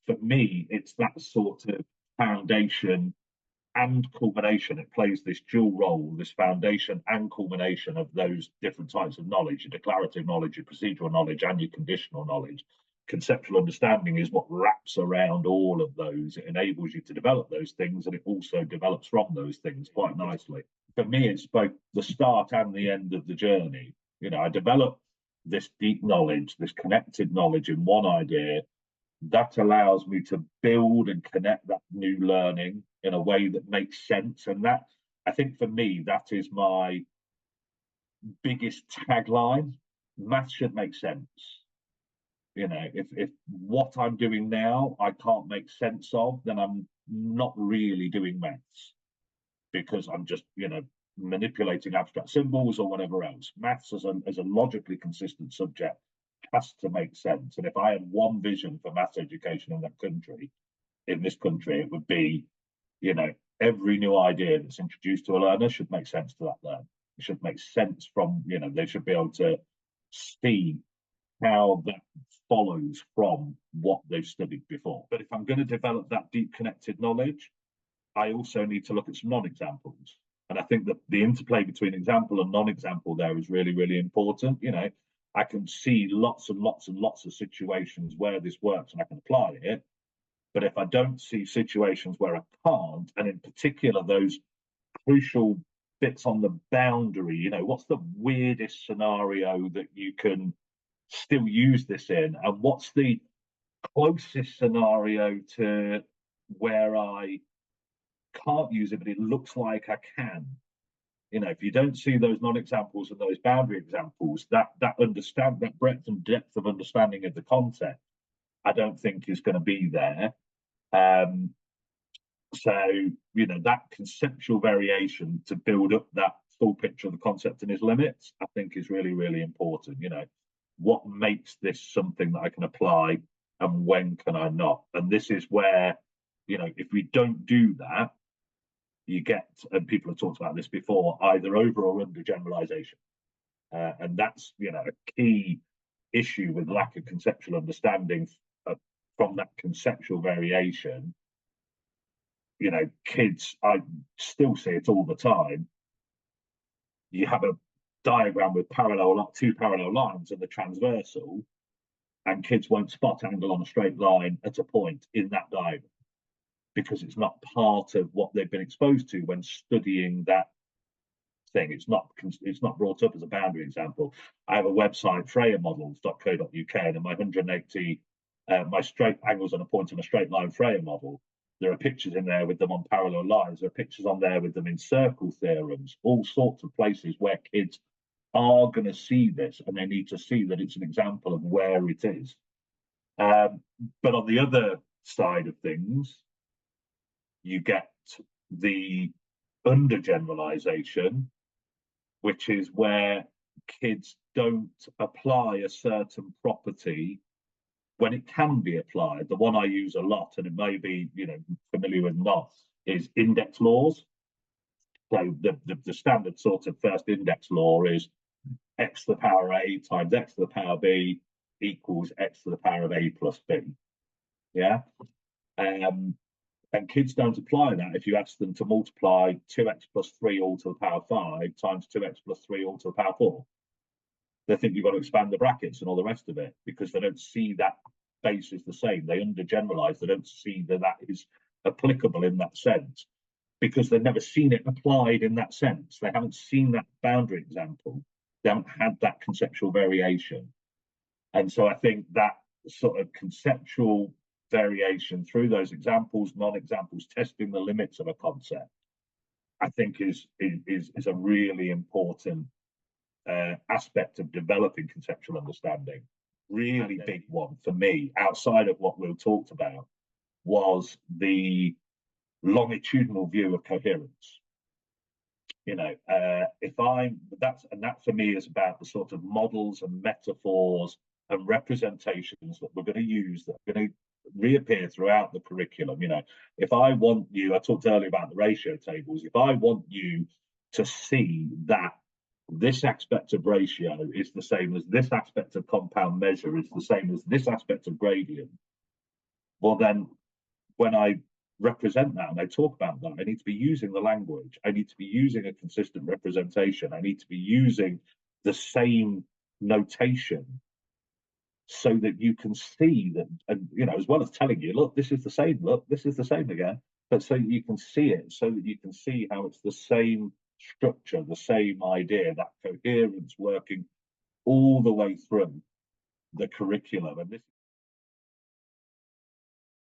for me, it's that sort of foundation and culmination. It plays this dual role, this foundation and culmination of those different types of knowledge: your declarative knowledge, your procedural knowledge, and your conditional knowledge. Conceptual understanding is what wraps around all of those. It enables you to develop those things, and it also develops from those things quite nicely. For me, it's both the start and the end of the journey. I develop this deep knowledge, this connected knowledge in one idea that allows me to build and connect that new learning in a way that makes sense. And that, I think for me, that is my biggest tagline. Math should make sense. If what I'm doing now I can't make sense of, then I'm not really doing maths, because I'm just manipulating abstract symbols or whatever else. Maths as a logically consistent subject has to make sense. And if I had one vision for maths education in this country, it would be, every new idea that's introduced to a learner should make sense to that learner. It should make sense from, they should be able to see how that follows from what they've studied before. But if I'm going to develop that deep connected knowledge, I also need to look at some non-examples. And I think that the interplay between example and non-example there is really, really important. I can see lots and lots and lots of situations where this works and I can apply it. But if I don't see situations where I can't, and in particular those crucial bits on the boundary, what's the weirdest scenario that you can still use this in, and what's the closest scenario to where I can't use it, but it looks like I can. If you don't see those non-examples and those boundary examples, that breadth and depth of understanding of the concept, I don't think is going to be there. So that conceptual variation to build up that full picture of the concept and its limits, I think is really, really important. What makes this something that I can apply, and when can I not? And this is where, if we don't do that, you get, and people have talked about this before, either over or under generalization. And that's, a key issue with lack of conceptual understanding from that conceptual variation. Kids, I still see it all the time. You have a diagram with two parallel lines and the transversal, and kids won't spot angle on a straight line at a point in that diagram, because it's not part of what they've been exposed to when studying that thing. It's not brought up as a boundary example. I have a website, freya-models.co.uk, and in my 180 my straight angles on a point on a straight line Freya model, there are pictures in there with them on parallel lines. There are pictures on there with them in circle theorems, all sorts of places where kids are going to see this, and they need to see that it's an example of where it is. But on the other side of things, you get the undergeneralization, which is where kids don't apply a certain property when it can be applied. The one I use a lot, and it may be familiar with not, is index laws. So the standard sort of first index law is x to the power a times x to the power b equals x to the power of a plus b. Yeah. And kids don't apply that if you ask them to multiply 2x plus 3 all to the power 5 times 2x plus 3 all to the power 4. They think you've got to expand the brackets and all the rest of it, because they don't see that base is the same. They undergeneralize. They don't see that is applicable in that sense, because they've never seen it applied in that sense. They haven't seen that boundary example. They haven't had that conceptual variation. And so I think that sort of conceptual variation through those examples, non-examples, testing the limits of a concept, I think is a really important aspect of developing conceptual understanding. Really big one for me, outside of what Will talked about, was the longitudinal view of coherence. That for me is about the sort of models and metaphors and representations that we're going to use, that are going to reappear throughout the curriculum. If I want you, I talked earlier about the ratio tables, if I want you to see that this aspect of ratio is the same as this aspect of compound measure, is the same as this aspect of gradient, Well, then when I represent that and I talk about that, I need to be using the language. I need to be using a consistent representation. I need to be using the same notation so that you can see that, and as well as telling you, look, this is the same, look, this is the same again, but so you can see it, so that you can see how it's the same structure, the same idea, that coherence working all the way through the curriculum. And this